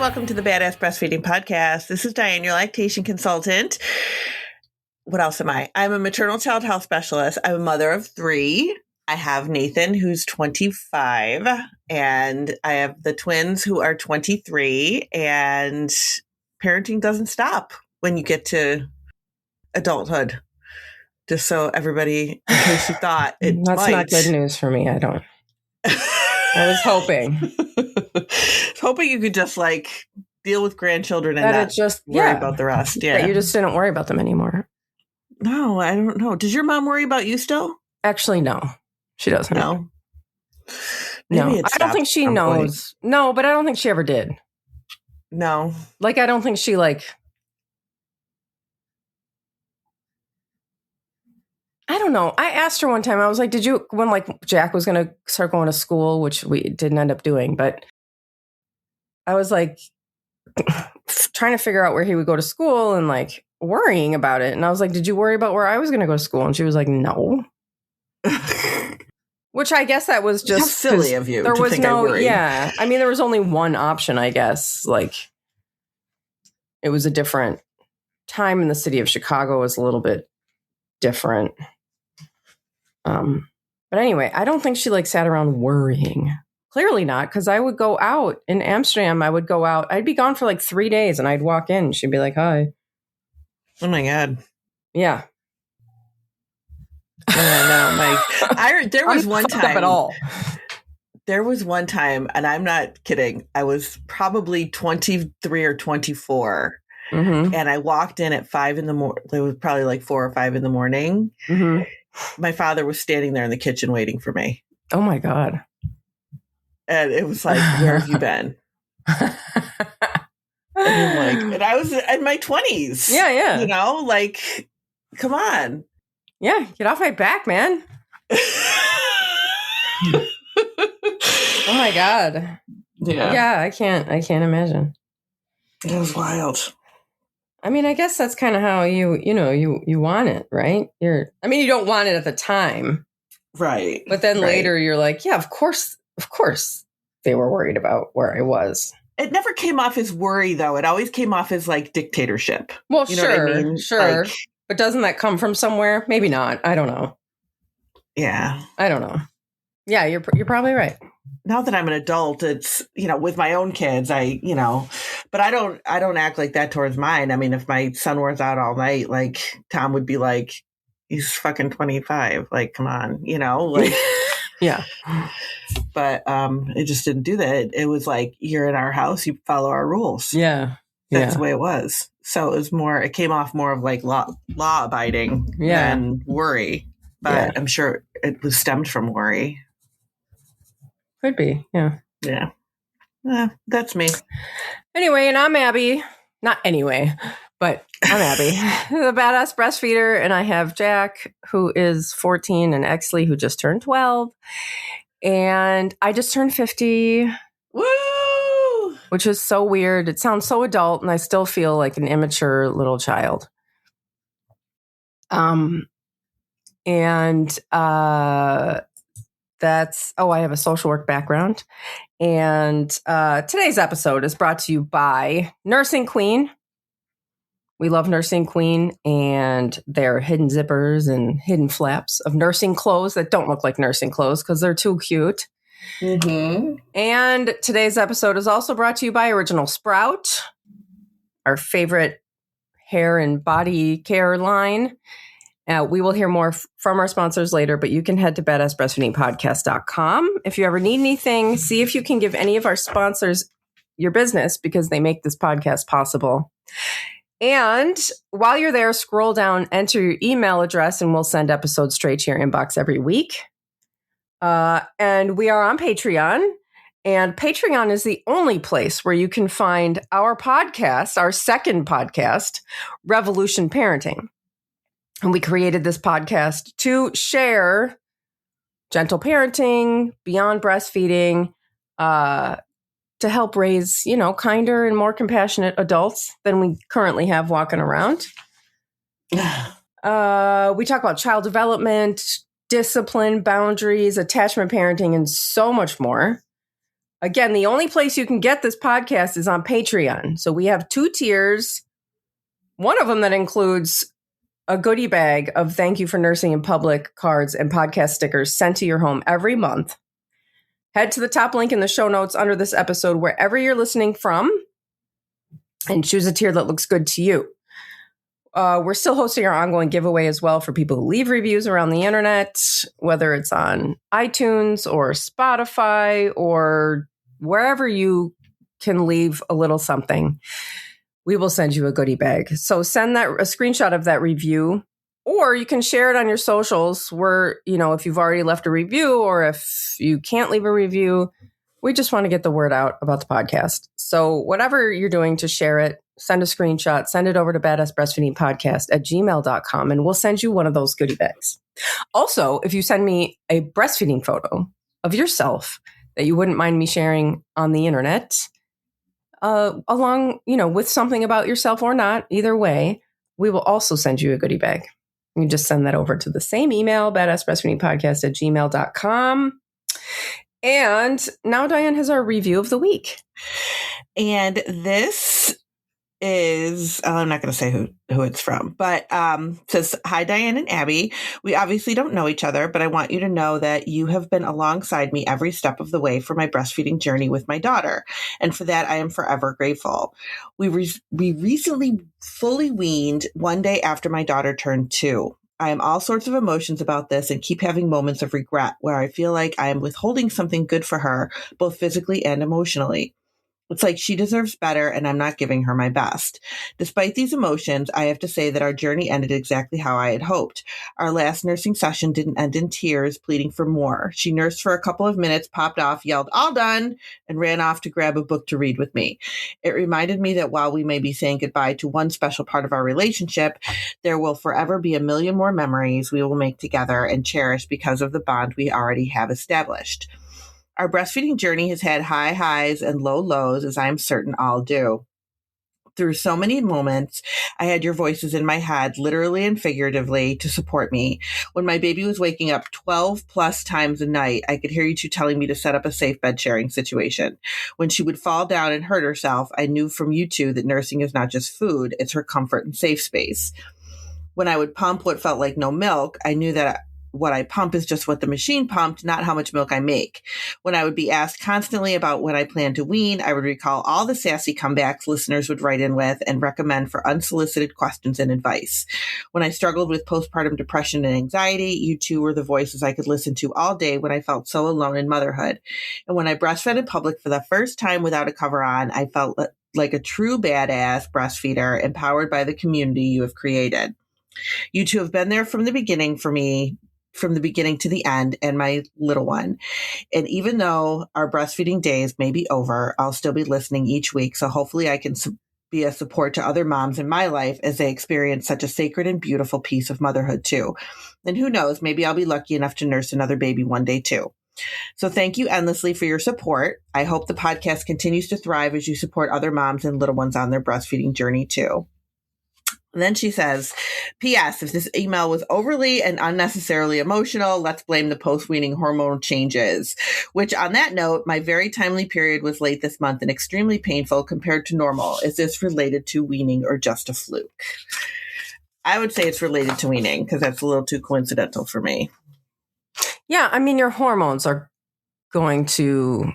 welcome to the Badass Breastfeeding Podcast. This is Dianne, your lactation consultant. What else am I? I'm a maternal child health specialist. I'm a mother of 3. I have Nathan, who's 25, and I have the twins who are 23, and parenting doesn't stop when you get to adulthood. Just so everybody, in case you thought it That's might. not good news for me. I was hoping. Hoping you could just like deal with grandchildren and That not it just worry about the rest. Yeah. That you just didn't worry about them anymore. No, I don't know. Does your mom worry about you still? Actually, no. She doesn't. No. No. Maybe it I don't think she knows. No, but I don't think she ever did. No. Like, I don't think she I don't know. I asked her one time, I was like, when Jack was going to start going to school, which we didn't end up doing, but I was like trying to figure out where he would go to school and like worrying about it. And I was like, did you worry about where I was going to go to school? And she was like, no. Which I guess that was just how silly of you. There to was think no, I worried. yeah. I mean, there was only one option, I guess. Like, it was a different time in the city of Chicago. Was a little bit different. But anyway, I don't think she sat around worrying. Clearly not, because I would go out in Amsterdam. I would go out. I'd be gone for 3 days, and I'd walk in. And she'd be like, "Hi." Oh my God. Yeah. No, there was one time at all. There was one time, and I'm not kidding. I was probably 23 or 24, and I walked in at 5 in the morning. It was probably 4 or 5 in the morning. Mm-hmm. My father was standing there in the kitchen waiting for me. Oh my God. And it was like, where have you been? And I'm and I was in my 20s. Yeah. You know, come on. Yeah, get off my back, man. Oh my God. Yeah, I can't imagine. It was wild. I mean, I guess that's kind of how you want it, right? You don't want it at the time. Right. But then later you're like, yeah, of course they were worried about where I was. It never came off as worry, though. It always came off as dictatorship. Well, you know what I mean? Sure. But doesn't that come from somewhere? Maybe not. I don't know. Yeah. I don't know. Yeah, you're probably right. Now that I'm an adult, it's, with my own kids, but I don't act like that towards mine. I mean, if my son was out all night, Tom would be like, he's fucking 25. Come on, Yeah. But it just didn't do that. It was you're in our house, you follow our rules. Yeah. That's the way it was. So it came off more of law abiding than worry. But I'm sure it was stemmed from worry. Could be. Yeah. Yeah. That's me. Anyway, and I'm Abby. Not anyway, but I'm Abby, the badass breastfeeder. And I have Jack, who is 14, and Exley, who just turned 12. And I just turned 50. Woo! Which is so weird. It sounds so adult, and I still feel like an immature little child. I have a social work background. And today's episode is brought to you by Nursing Queen. We love Nursing Queen and their hidden zippers and hidden flaps of nursing clothes that don't look like nursing clothes because they're too cute. Mm-hmm. And today's episode is also brought to you by Original Sprout, our favorite hair and body care line. We will hear more from our sponsors later, but you can head to badassbreastfeedingpodcast.com. If you ever need anything, see if you can give any of our sponsors your business because they make this podcast possible. And while you're there, scroll down, enter your email address, and we'll send episodes straight to your inbox every week. And we are on Patreon. And Patreon is the only place where you can find our podcast, our second podcast, Revolution Parenting. And we created this podcast to share gentle parenting, beyond breastfeeding, to help raise, kinder and more compassionate adults than we currently have walking around. We talk about child development, discipline, boundaries, attachment parenting, and so much more. Again, the only place you can get this podcast is on Patreon. So we have 2 tiers. One of them that includes a goodie bag of Thank You for Nursing in Public cards and podcast stickers sent to your home every month. Head to the top link in the show notes under this episode, wherever you're listening from, and choose a tier that looks good to you. We're still hosting our ongoing giveaway as well for people who leave reviews around the internet, whether it's on iTunes or Spotify or wherever you can leave a little something. We will send you a goodie bag. So send a screenshot of that review, or you can share it on your socials where, if you've already left a review or if you can't leave a review, we just want to get the word out about the podcast. So whatever you're doing to share it, send a screenshot, send it over to badassbreastfeedingpodcast@gmail.com, and we'll send you one of those goodie bags. Also, if you send me a breastfeeding photo of yourself that you wouldn't mind me sharing on the internet, along, with something about yourself or not, either way, we will also send you a goodie bag. You just send that over to the same email, badassbreastfeedingpodcast@gmail.com. And now Dianne has our review of the week. And this is, I'm not going to say who it's from, but says, "Hi, Dianne and Abby. We obviously don't know each other, but I want you to know that you have been alongside me every step of the way for my breastfeeding journey with my daughter. And for that, I am forever grateful. We recently fully weaned one day after my daughter turned 2. I am all sorts of emotions about this and keep having moments of regret where I feel like I am withholding something good for her, both physically and emotionally. It's like she deserves better and I'm not giving her my best. Despite these emotions, I have to say that our journey ended exactly how I had hoped. Our last nursing session didn't end in tears, pleading for more. She nursed for a couple of minutes, popped off, yelled, 'All done,' and ran off to grab a book to read with me. It reminded me that while we may be saying goodbye to one special part of our relationship, there will forever be a million more memories we will make together and cherish because of the bond we already have established. Our breastfeeding journey has had high highs and low lows, as I am certain all do. Through so many moments, I had your voices in my head, literally and figuratively, to support me. When my baby was waking up 12 plus times a night, I could hear you 2 telling me to set up a safe bed sharing situation. When she would fall down and hurt herself, I knew from you 2 that nursing is not just food, it's her comfort and safe space. When I would pump what felt like no milk, I knew that what I pump is just what the machine pumped, not how much milk I make. When I would be asked constantly about when I plan to wean, I would recall all the sassy comebacks listeners would write in with and recommend for unsolicited questions and advice. When I struggled with postpartum depression and anxiety, you 2 were the voices I could listen to all day when I felt so alone in motherhood. And when I breastfed in public for the first time without a cover on, I felt like a true badass breastfeeder, empowered by the community you have created. You 2 have been there from the beginning for me, from the beginning to the end, and my little one. And even though our breastfeeding days may be over, I'll still be listening each week. So hopefully I can be a support to other moms in my life as they experience such a sacred and beautiful piece of motherhood too. And who knows, maybe I'll be lucky enough to nurse another baby one day too. So thank you endlessly for your support. I hope the podcast continues to thrive as you support other moms and little ones on their breastfeeding journey too." And then she says, "P.S. If this email was overly and unnecessarily emotional, let's blame the post-weaning hormone changes." Which, on that note, my very timely period was late this month and extremely painful compared to normal. Is this related to weaning or just a fluke? I would say it's related to weaning because that's a little too coincidental for me. Yeah, I mean, your hormones are going to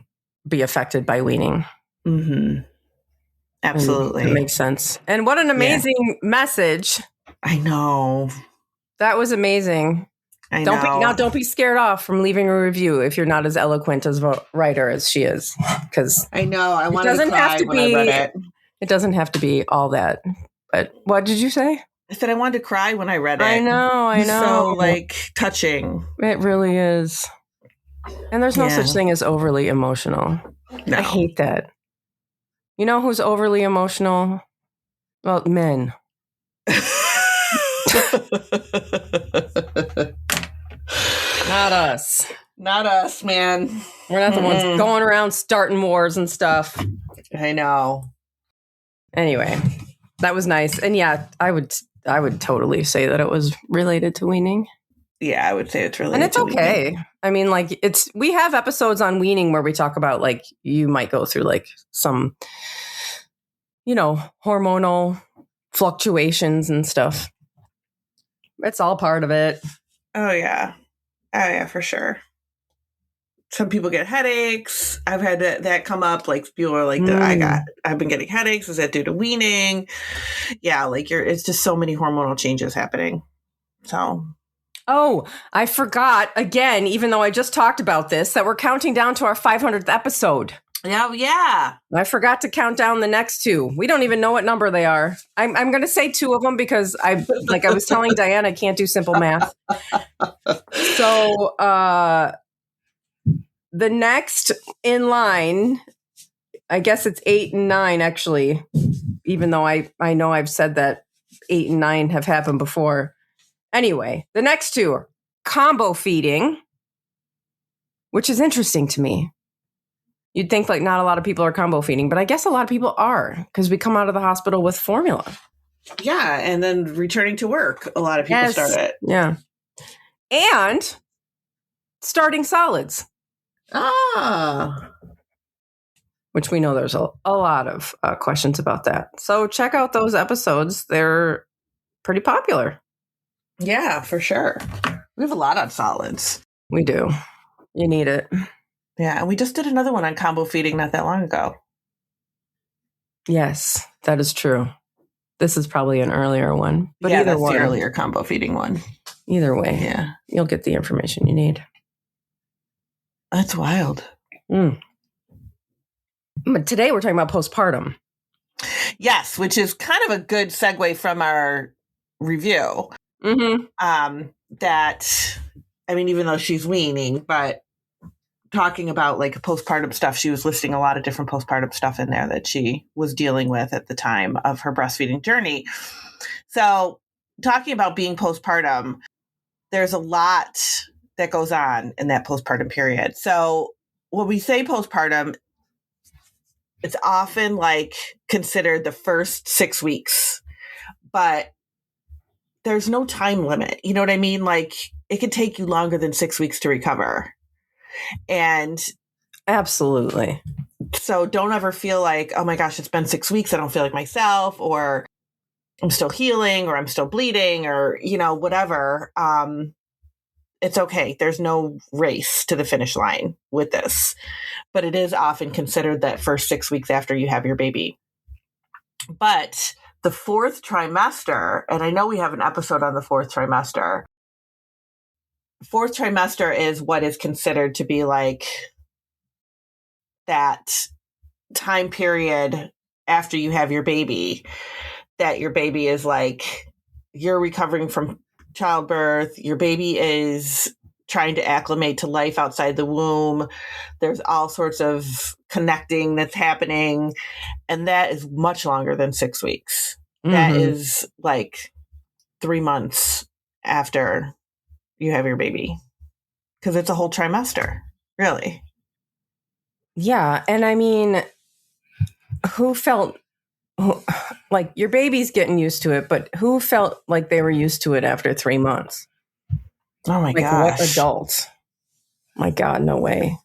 be affected by weaning. Mm-hmm. Absolutely. That makes sense. And what an amazing message. I know. That was amazing. Don't be scared off from leaving a review if you're not as eloquent as a writer as she is. Because I know. I wanted to cry when I read it. It doesn't have to be all that. But what did you say? I said I wanted to cry when I read it. I know. So, touching. It really is. And there's no such thing as overly emotional. No. I hate that. You know who's overly emotional? Well, men. Not us. Not us, man. We're not the ones going around starting wars and stuff. I know. Anyway, that was nice. And yeah, I would totally say that it was related to weaning. Yeah, I would say it's related to weaning. And it's okay. I mean, like we have episodes on weaning where we talk about like you might go through like some, hormonal fluctuations and stuff. It's all part of it. Oh yeah, for sure. Some people get headaches. I've had that come up. Like people are like, I've been getting headaches. Is that due to weaning? Yeah, like it's just so many hormonal changes happening. So. Oh, I forgot again, even though I just talked about this, that we're counting down to our 500th episode. Oh, yeah. I forgot to count down the next two. We don't even know what number they are. I'm going to say two of them because I was telling Diane, I can't do simple math. So the next in line, I guess it's 8 and 9, actually, even though I know I've said that 8 and 9 have happened before. Anyway, the next two are combo feeding, which is interesting to me. You'd think like not a lot of people are combo feeding, but I guess a lot of people are because we come out of the hospital with formula. Yeah, and then returning to work, a lot of people start it. Yeah. And starting solids. Which we know there's a lot of questions about that. So check out those episodes. They're pretty popular. Yeah, for sure. We have a lot on solids. We do. You need it. Yeah, and we just did another one on combo feeding not that long ago. Yes, that is true. This is probably an earlier one. But yeah, either that's one, the earlier combo feeding one. Either way, yeah, you'll get the information you need. That's wild. But today we're talking about postpartum. Yes, which is kind of a good segue from our review. Mm-hmm. That, I mean, even though she's weaning, but talking about like postpartum stuff, she was listing a lot of different postpartum stuff in there that she was dealing with at the time of her breastfeeding journey. So talking about being postpartum, there's a lot that goes on in that postpartum period. So when we say postpartum, it's often like considered the first 6 weeks, but there's no time limit. You know what I mean? Like it could take you longer than 6 weeks to recover. And absolutely. So don't ever feel like, oh my gosh, it's been 6 weeks. I don't feel like myself, or I'm still healing, or I'm still bleeding, or, whatever. It's okay. There's no race to the finish line with this, but it is often considered that first 6 weeks after you have your baby. But the fourth trimester, and I know we have an episode on the fourth trimester. Fourth trimester is what is considered to be like that time period after you have your baby, that your baby is like, you're recovering from childbirth. Your baby is trying to acclimate to life outside the womb. There's all sorts of connecting that's happening. And that is much longer than 6 weeks. Mm-hmm. That is like 3 months after you have your baby. Because it's a whole trimester, really. Yeah. And I mean, like your baby's getting used to it, but who felt like they were used to it after 3 months? Oh my gosh. What adults? My God, no way.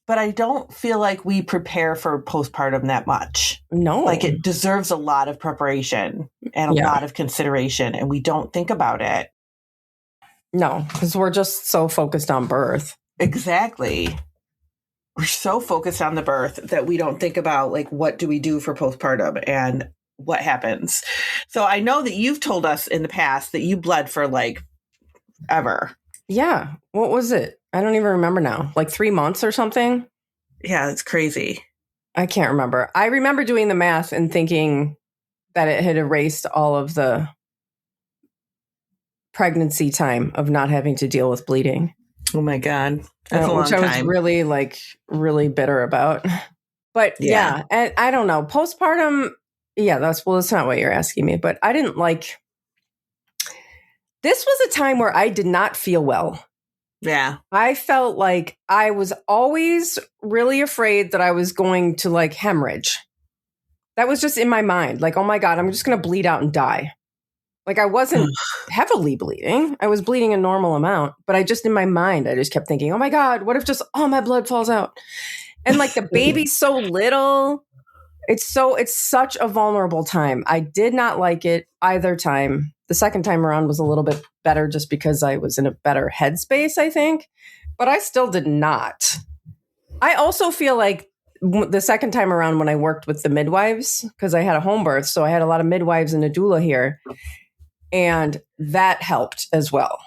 But I don't feel like we prepare for postpartum that much. No. Like it deserves a lot of preparation and a lot of consideration, and we don't think about it. No, because we're just so focused on birth. Exactly. We're so focused on the birth that we don't think about like, what do we do for postpartum and what happens? So I know that you've told us in the past that you bled for like ever. Yeah. What was it? I don't even remember now. Like 3 months or something? Yeah, it's crazy. I can't remember. I remember doing the math and thinking that it had erased all of the pregnancy time of not having to deal with bleeding. Oh my God. That's a long which I time. was really bitter about. But yeah, and I don't know. Postpartum, that's not what you're asking me, but I didn't like, this was a time where I did not feel well. Yeah. I felt like I was always really afraid that I was going to like hemorrhage. That was just in my mind. Like, oh my God, I'm just going to bleed out and die. Like I wasn't heavily bleeding. I was bleeding a normal amount, but I just in my mind, I just kept thinking, oh my God, what if just all my blood falls out? And like the baby's so little. It's such a vulnerable time. I did not like it either time. The second time around was a little bit better just because I was in a better headspace, I think. But I still did not. I also feel like the second time around when I worked with the midwives, because I had a home birth, so I had a lot of midwives and a doula here. And that helped as well.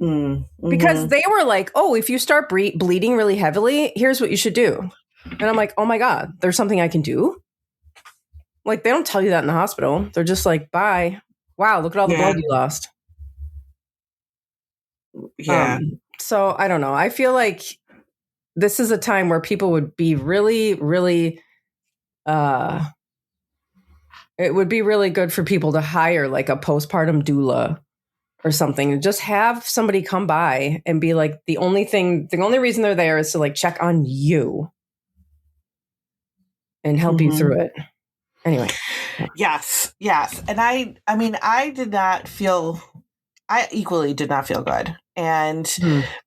Mm-hmm. Because they were like, oh, if you start bleeding really heavily, here's what you should do. And I'm like, oh my God, there's something I can do? Like, they don't tell you that in the hospital. They're just like, bye. Wow, look at all the blood you lost. Yeah. So I don't know. I feel like this is a time where people would be really, really, it would be really good for people to hire like a postpartum doula or something and just have somebody come by and be like, the only reason they're there is to like check on you and help you through it. Anyway. Yes. And I equally did not feel good. And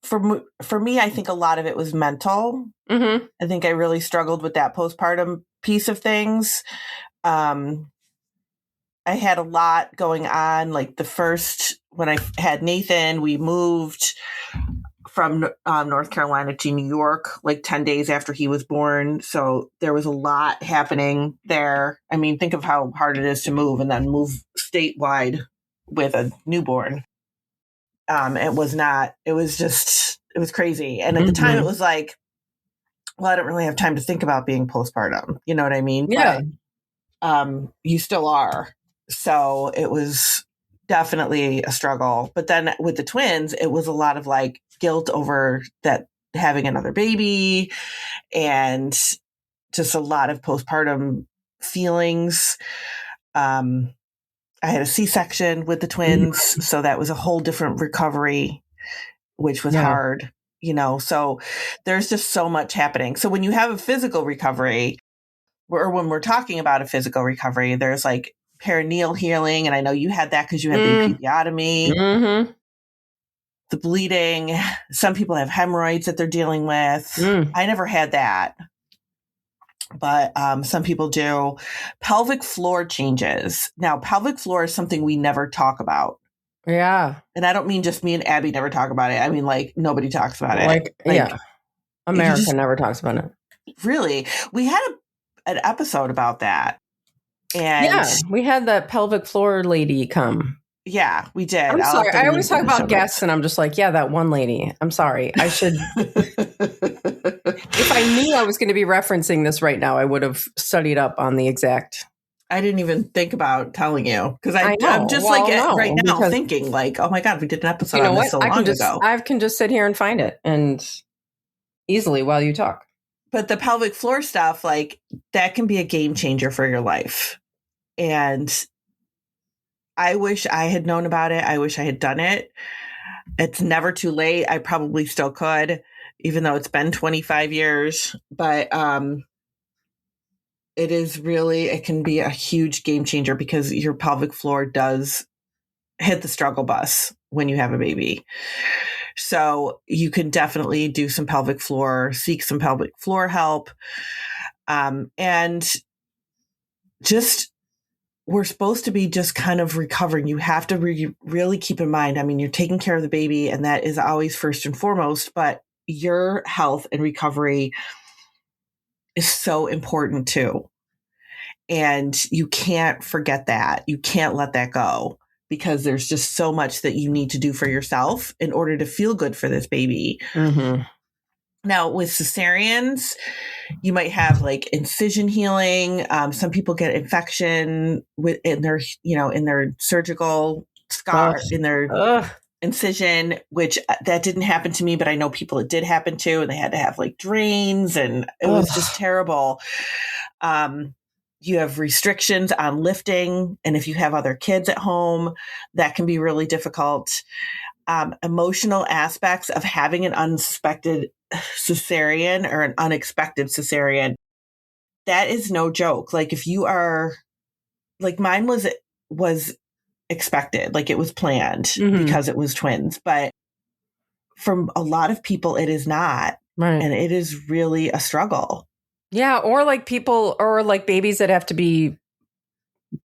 for me, I think a lot of it was mental. Mm-hmm. I think I really struggled with that postpartum piece of things. I had a lot going on. Like when I had Nathan, we moved from North Carolina to New York, like 10 days after he was born. So there was a lot happening there. I mean, think of how hard it is to move and then move statewide with a newborn. It was crazy. And at the time it was like, well, I don't really have time to think about being postpartum. You know what I mean? Yeah. But, you still are. So it was definitely a struggle. But then with the twins, it was a lot of like guilt over that having another baby and just a lot of postpartum feelings. I had a C-section with the twins, so that was a whole different recovery, which was hard, so there's just so much happening. So when you have a physical recovery, or when we're talking about a physical recovery, there's like perineal healing. And I know you had that because you had the episiotomy, the bleeding. Some people have hemorrhoids that they're dealing with. I never had that. But some people do. Pelvic floor changes. Now, pelvic floor is something we never talk about. Yeah. And I don't mean just me and Abby never talk about it. I mean, like, nobody talks about it. Like America never talks about it. Really? We had an episode about that. And we had that pelvic floor lady come. Yeah, we did. I'm sorry. I always talk about guests and I'm just like, that one lady. I'm sorry. I should. If I knew I was going to be referencing this right now, I would have studied up on the exact. I didn't even think about telling you because I'm just right now thinking like, oh my God, we did an episode on this so long ago. I can just sit here and find it and easily while you talk. But the pelvic floor stuff, like that can be a game changer for your life. And I wish I had known about it. I wish I had done it. It's never too late. I probably still could, even though it's been 25 years. But it can be a huge game changer because your pelvic floor does hit the struggle bus when you have a baby. So you can definitely do some pelvic floor, seek some pelvic floor help. And just we're supposed to be just kind of recovering. You have to really keep in mind, I mean, you're taking care of the baby and that is always first and foremost, but your health and recovery is so important too. And you can't forget that. You can't let that go because there's just so much that you need to do for yourself in order to feel good for this baby. Mm-hmm. Now, with cesareans, you might have like incision healing. Some people get infection in their surgical scar, in their incision, which that didn't happen to me, but I know people it did happen to, and they had to have like drains, and it was just terrible. You have restrictions on lifting, and if you have other kids at home, that can be really difficult. Emotional aspects of having an unexpected cesarean or an unexpected cesarean, that is no joke. Like if you are like mine was expected. Like it was planned because it was twins. But from a lot of people, it is not. Right. And it is really a struggle. Yeah. Or like people, or like babies that have to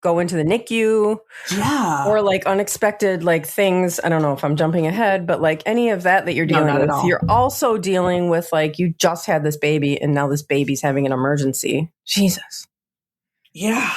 go into the NICU. Yeah. Or like unexpected like things. I don't know if I'm jumping ahead, but like any of that you're dealing with. You're also dealing with like you just had this baby and now this baby's having an emergency. Jesus. Yeah.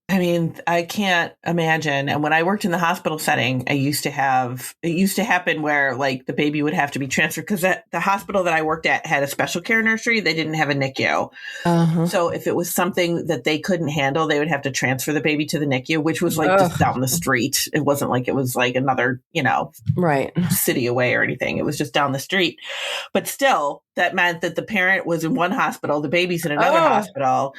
I mean, I can't imagine. And when I worked in the hospital setting, it used to happen where like the baby would have to be transferred because the hospital that I worked at had a special care nursery. They didn't have a NICU. Uh-huh. So if it was something that they couldn't handle, they would have to transfer the baby to the NICU, which was like just down the street. It wasn't like it was like another, right, city away or anything. It was just down the street. But still, that meant that the parent was in one hospital, the baby's in another hospital.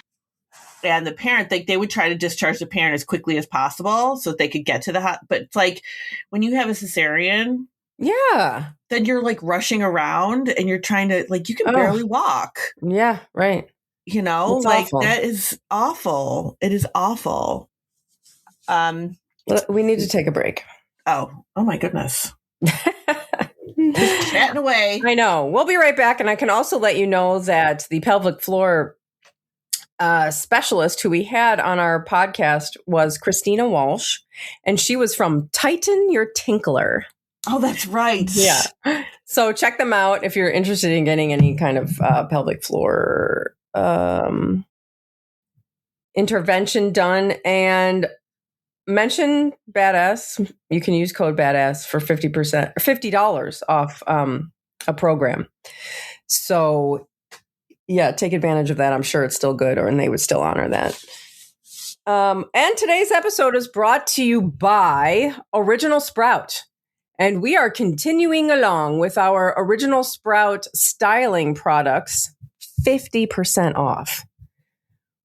And the parent, they would try to discharge the parent as quickly as possible so that they could get to the but it's like when you have a cesarean, then you're like rushing around and you're trying to like you can barely walk. Yeah, right. It's like awful. That is awful. It is awful. We need to take a break. Oh my goodness. Just chatting away. I know. We'll be right back, and I can also let you know that the pelvic floor specialist who we had on our podcast was Christina Walsh, and she was from Tighten Your Tinkler. Oh, that's right. Yeah. So check them out if you're interested in getting any kind of pelvic floor intervention done. And mention Badass. You can use code Badass for 50% off a program. So yeah, take advantage of that. I'm sure it's still good, and they would still honor that. And today's episode is brought to you by Original Sprout. And we are continuing along with our Original Sprout styling products, 50% off.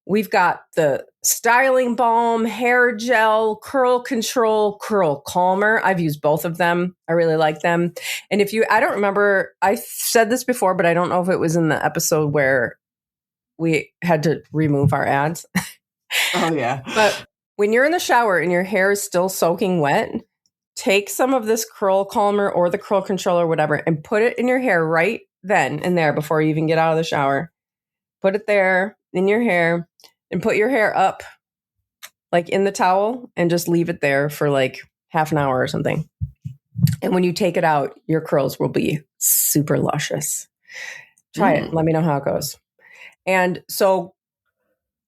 We've got the styling balm, hair gel, curl control, curl calmer. I've used both of them. I really like them. And I don't remember, I said this before, but I don't know if it was in the episode where we had to remove our ads. Oh, yeah. But when you're in the shower and your hair is still soaking wet, take some of this curl calmer or the curl control or whatever and put it in your hair right then and there before you even get out of the shower. Put it there in your hair and put your hair up like in the towel and just leave it there for like half an hour or something. And when you take it out, your curls will be super luscious. Try it. Let me know how it goes. And so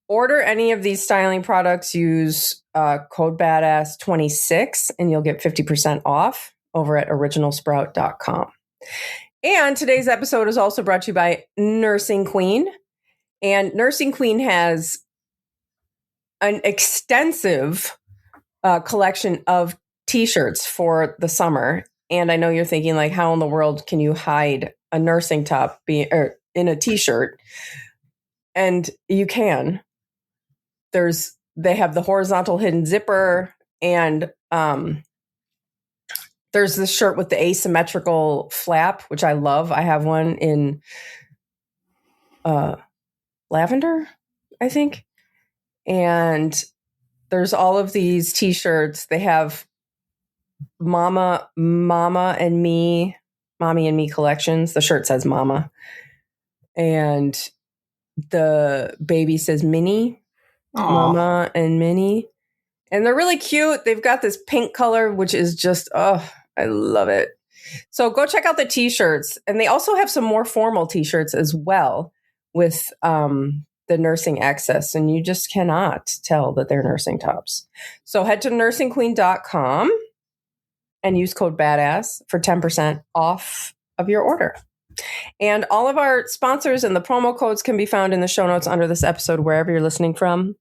order any of these styling products, use code BADASS26 and you'll get 50% off over at originalsprout.com. And today's episode is also brought to you by Nursing Queen. And Nursing Queen has an extensive collection of t-shirts for the summer. And I know you're thinking like, how in the world can you hide a nursing top in a t-shirt? And you can. They have the horizontal hidden zipper, and there's this shirt with the asymmetrical flap, which I love. I have one in lavender, I think. And there's all of these t-shirts. They have Mommy and Me collections. The shirt says Mama. And the baby says Minnie. Aww. Mama and Minnie. And they're really cute. They've got this pink color, which is just, I love it. So go check out the t-shirts. And they also have some more formal t-shirts as well with the nursing access. And you just cannot tell that they're nursing tops. So head to nursingqueen.com and use code BADASS for 10% off of your order. And all of our sponsors and the promo codes can be found in the show notes under this episode, wherever you're listening from.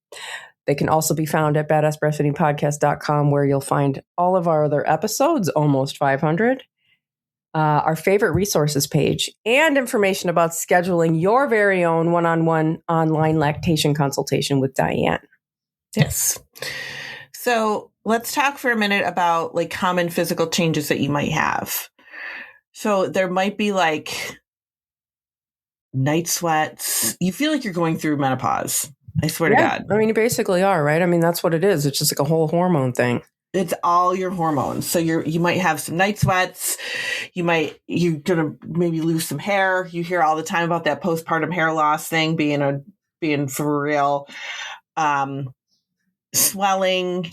They can also be found at badassbreastfeedingpodcast.com, where you'll find all of our other episodes, almost 500, our favorite resources page, and information about scheduling your very own one-on-one online lactation consultation with Dianne. Yes. So let's talk for a minute about like common physical changes that you might have. So there might be like night sweats. You feel like you're going through menopause. I swear to God. I mean, you basically are, right? I mean, that's what it is. It's just like a whole hormone thing. It's all your hormones. So you might have some night sweats. You're gonna maybe lose some hair. You hear all the time about that postpartum hair loss thing being for real. Swelling.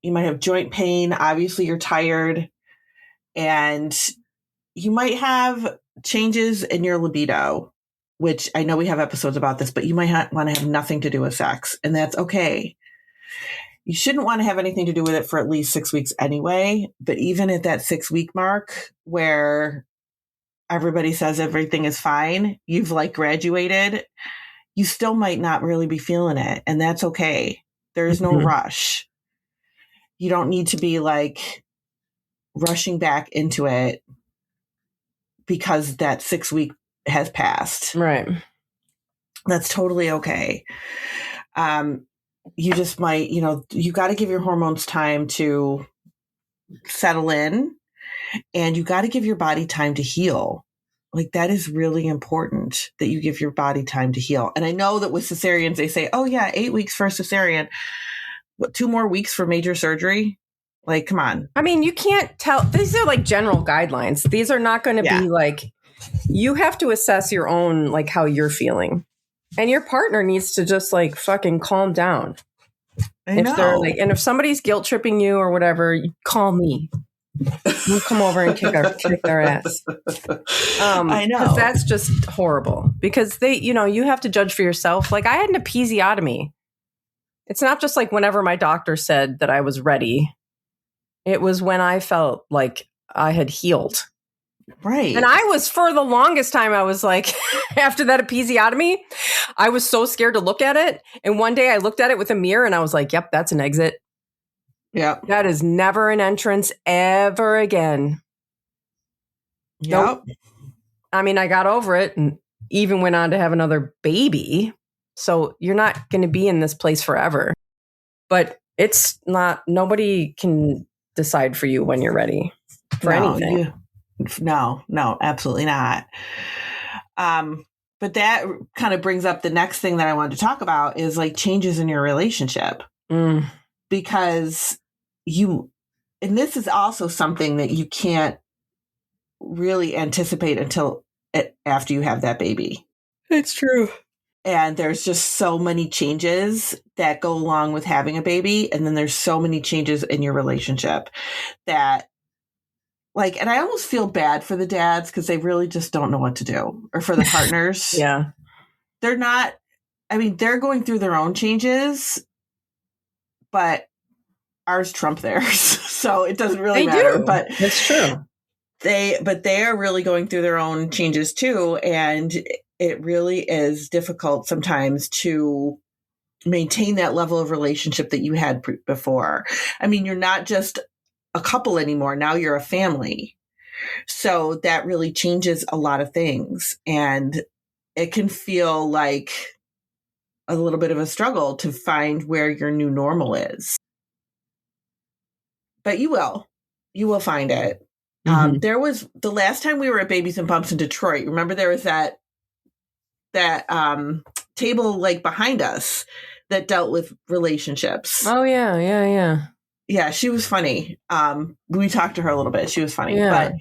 You might have joint pain. Obviously, you're tired, and you might have changes in your libido, which I know we have episodes about this, but you might want to have nothing to do with sex, and that's okay. You shouldn't want to have anything to do with it for at least 6 weeks anyway. But even at that 6-week mark where everybody says everything is fine, you've like graduated, you still might not really be feeling it. And that's okay. There is no rush. You don't need to be like rushing back into it because that 6 week has passed. Right. That's totally okay. You just might, you got to give your hormones time to settle in, and you got to give your body time to heal. Like, that is really important that you give your body time to heal. And I know that with cesareans, they say, oh yeah, 8 weeks for a cesarean. What, 2 more weeks for major surgery? Like, come on. I mean, you can't tell. These are like general guidelines. These are not going to be like, you have to assess your own, like how you're feeling. And your partner needs to just like fucking calm down. I know. And if somebody's guilt tripping you or whatever, you call me. We'll come over and kick their ass. I know. Because that's just horrible. Because you have to judge for yourself. Like, I had an episiotomy. It's not just like whenever my doctor said that I was ready. It was when I felt like I had healed. Right. And I was, for the longest time, I was like, after that episiotomy, I was so scared to look at it. And one day I looked at it with a mirror and I was like, yep, that's an exit. Yeah. That is never an entrance ever again. Yep. Nope. I mean, I got over it and even went on to have another baby. So you're not going to be in this place forever. But it's not, nobody can decide for you when you're ready for anything. No, absolutely not. But that kind of brings up the next thing that I wanted to talk about is like changes in your relationship. Because and this is also something that you can't really anticipate until after you have that baby. It's true. And there's just so many changes that go along with having a baby. And then there's so many changes in your relationship that, like, and I almost feel bad for the dads because they really just don't know what to do, or for the partners. Yeah. They're going through their own changes, but ours trump theirs. So it doesn't really matter. But it's true. They are really going through their own changes too. And it really is difficult sometimes to maintain that level of relationship that you had before. I mean, you're not just a couple anymore. Now you're a family. So that really changes a lot of things. And it can feel like a little bit of a struggle to find where your new normal is. But you will find it. There was the last time we were at Babies and Bumps in Detroit. Remember there was that table like behind us that dealt with relationships. Oh yeah. Yeah, she was funny. We talked to her a little bit. She was funny. Yeah. But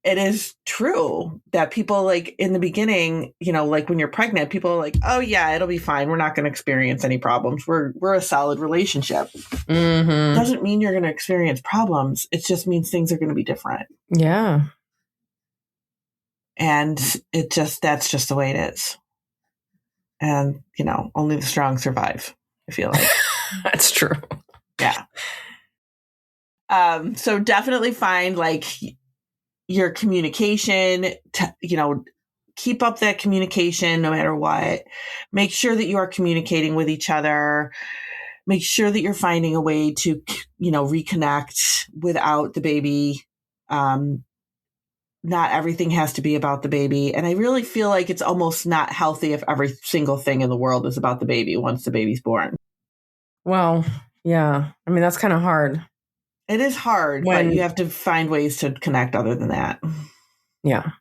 it is true that people, like, in the beginning, like when you're pregnant, people are like, oh yeah, it'll be fine. We're not going to experience any problems. We're a solid relationship. Mm-hmm. Doesn't mean you're going to experience problems. It just means things are going to be different. Yeah. And that's just the way it is. And, only the strong survive, I feel like. That's true. Yeah. So definitely find like your communication, keep up that communication no matter what. Make sure that you are communicating with each other. Make sure that you're finding a way to, reconnect without the baby. Not everything has to be about the baby. And I really feel like it's almost not healthy if every single thing in the world is about the baby once the baby's born. Well, yeah. I mean, that's kind of hard. It is hard, but you have to find ways to connect other than that. Yeah.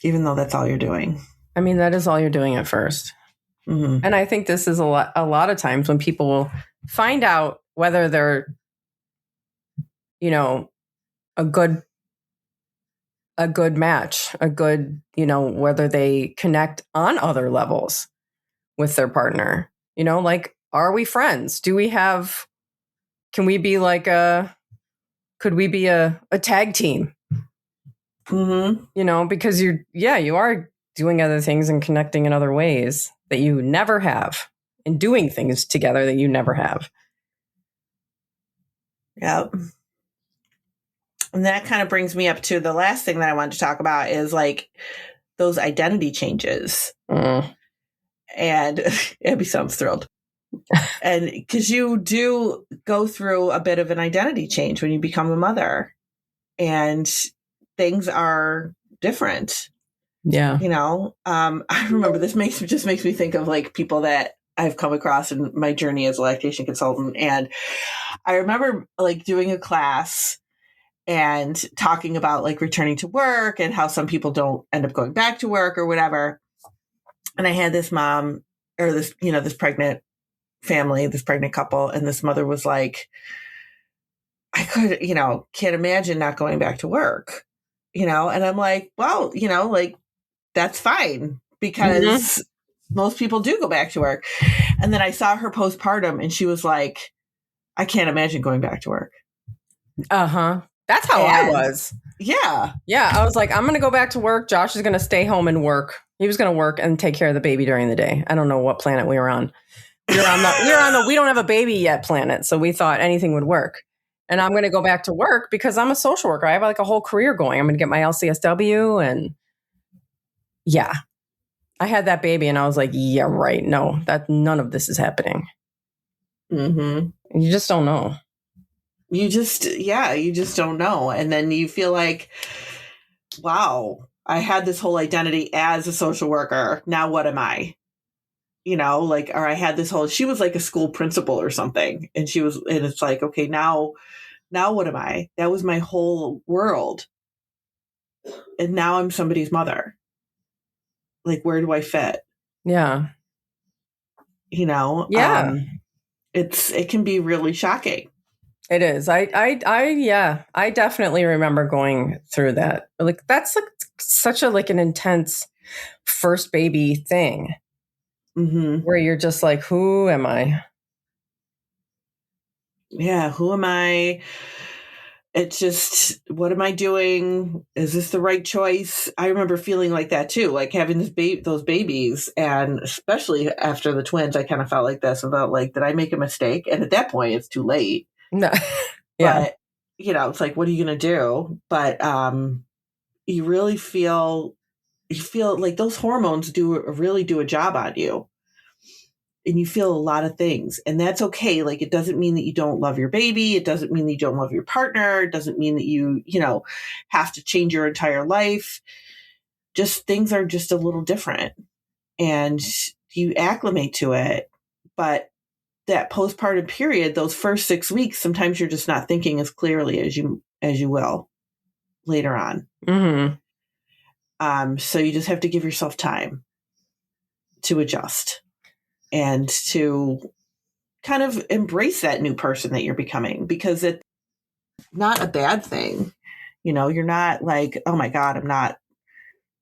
Even though that's all you're doing. I mean, that is all you're doing at first. Mm-hmm. And I think this is a lot of times when people will find out whether they're, a good match, whether they connect on other levels with their partner, like, are we friends? Can we be could we be a tag team? Mm-hmm. Because you are doing other things and connecting in other ways that you never have, and doing things together that you never have. Yep. And that kind of brings me up to the last thing that I wanted to talk about is like those identity changes. And Abby sounds thrilled. And because you do go through a bit of an identity change when you become a mother, and things are different. Yeah. I remember this makes me think of like people that I've come across in my journey as a lactation consultant. And I remember like doing a class and talking about like returning to work and how some people don't end up going back to work or whatever. And I had this mom or this, this pregnant family, this pregnant couple. And this mother was like, I could, can't imagine not going back to work, and I'm like, well, like that's fine because most people do go back to work. And then I saw her postpartum and she was like, I can't imagine going back to work. Uh-huh. That's how I was. Yeah. Yeah. I was like, I'm going to go back to work. Josh is going to stay home and work. He was going to work and take care of the baby during the day. I don't know what planet we were on. We were on the we don't have a baby yet planet. So we thought anything would work. And I'm going to go back to work because I'm a social worker. I have like a whole career going. I'm going to get my LCSW. And yeah, I had that baby and I was like, yeah, right. No, none of this is happening. Mm-hmm. You just don't know. You just don't know. And then you feel like, wow, I had this whole identity as a social worker. Now what am I? Or I had this she was like a school principal or something. And it's like, okay, now what am I? That was my whole world. And now I'm somebody's mother. Like, where do I fit? Yeah. Yeah. It can be really shocking. It is. I definitely remember going through that. Like, that's like such an intense first baby thing. Mm-hmm. Where you're just like, who am I? Yeah, who am I? It's just, what am I doing? Is this the right choice? I remember feeling like that too, like having those babies, and especially after the twins, I kind of felt like this about like, did I make a mistake? And at that point, it's too late. No, yeah. But it's like, what are you going to do? But you really feel like those hormones really do a job on you. And you feel a lot of things, and that's okay. Like, it doesn't mean that you don't love your baby. It doesn't mean that you don't love your partner. It doesn't mean that you have to change your entire life. Just things are just a little different, and you acclimate to it. But that postpartum period, those first 6 weeks, sometimes you're just not thinking as clearly as you will later on. Mm-hmm. So you just have to give yourself time to adjust and to kind of embrace that new person that you're becoming, because it's not a bad thing. You're not like, oh my God, I'm not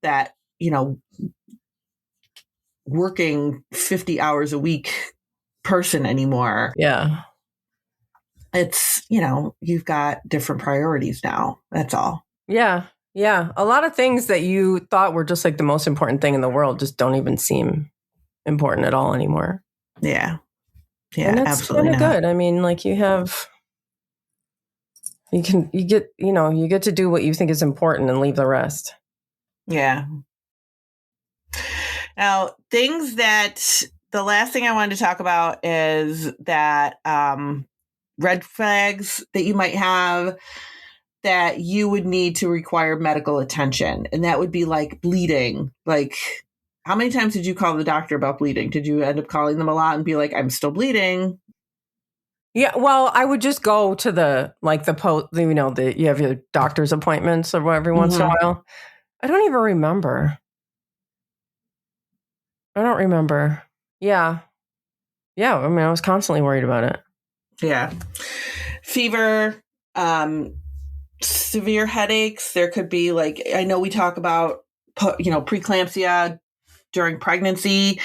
that, working 50 hours a week person anymore. Yeah. It's, you've got different priorities now. That's all. Yeah. Yeah. A lot of things that you thought were just like the most important thing in the world just don't even seem important at all anymore. Yeah. Yeah, and that's absolutely kind of good. I mean, like, you get to do what you think is important and leave the rest. Yeah. Now, the last thing I wanted to talk about is that red flags that you might have that you would need to require medical attention. And that would be like bleeding. Like, how many times did you call the doctor about bleeding? Did you end up calling them a lot and be like, I'm still bleeding? Yeah, well, I would just go to you have your doctor's appointments or every once in a while. I don't even remember. I don't remember. Yeah. Yeah. I mean, I was constantly worried about it. Yeah. Fever, severe headaches. There could be like, I know we talk about, preeclampsia during pregnancy,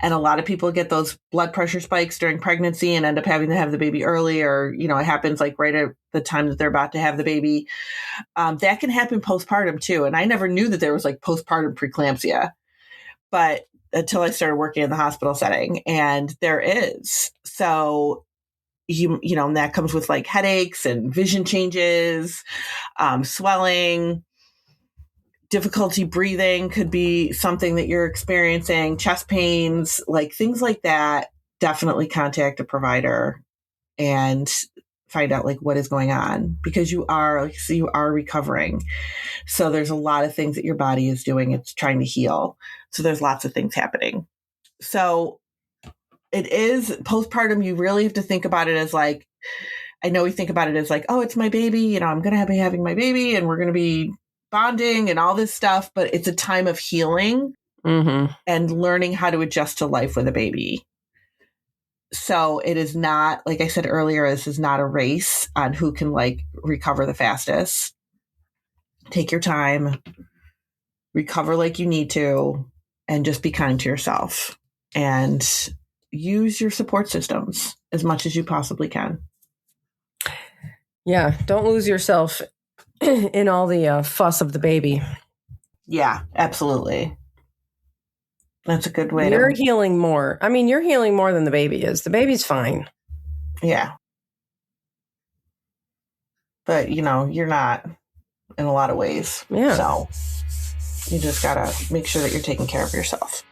and a lot of people get those blood pressure spikes during pregnancy and end up having to have the baby early, or, it happens like right at the time that they're about to have the baby. That can happen postpartum too. And I never knew that there was like postpartum preeclampsia, but until I started working in the hospital setting, and there is. So and that comes with like headaches and vision changes, swelling, difficulty breathing could be something that you're experiencing, chest pains, like things like that. Definitely contact a provider and find out like what is going on, because you are recovering. So there's a lot of things that your body is doing. It's trying to heal. So there's lots of things happening. So it is postpartum. You really have to think about it as like, I know we think about it as like, oh, it's my baby. I'm going to be having my baby and we're going to be bonding and all this stuff, but it's a time of healing and learning how to adjust to life with a baby. So it is not, like I said earlier, this is not a race on who can like recover the fastest. Take your time, recover like you need to, and just be kind to yourself and use your support systems as much as you possibly can. Yeah. Don't lose yourself in all the fuss of the baby. Yeah, absolutely. That's a good way. You're healing more. I mean, you're healing more than the baby is. The baby's fine. Yeah. But, you're not in a lot of ways. Yeah. So you just got to make sure that you're taking care of yourself.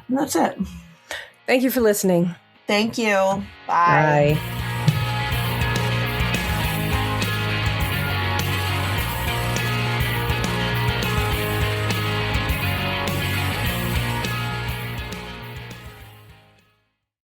And that's it. Thank you for listening. Thank you. Bye. Bye.